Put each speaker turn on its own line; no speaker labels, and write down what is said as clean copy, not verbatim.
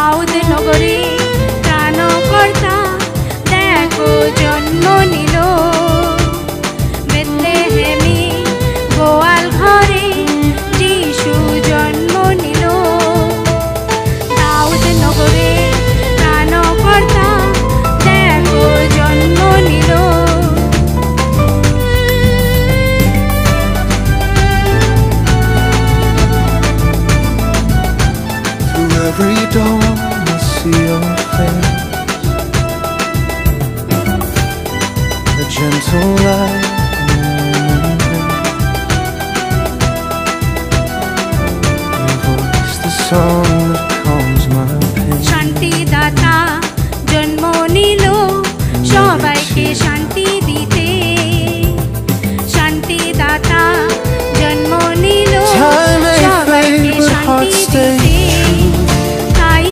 দাউদ নগরে ত্রাণকর্তা দেখো জন্ম নিল। বেথলেহেমে গোয়াল ঘরে যিশু জন্ম নিল। দাউদ নগরে ত্রাণকর্তা দেখো জন্ম নিল।
Every dawn I see your face, the gentle light in your embrace, your voice the song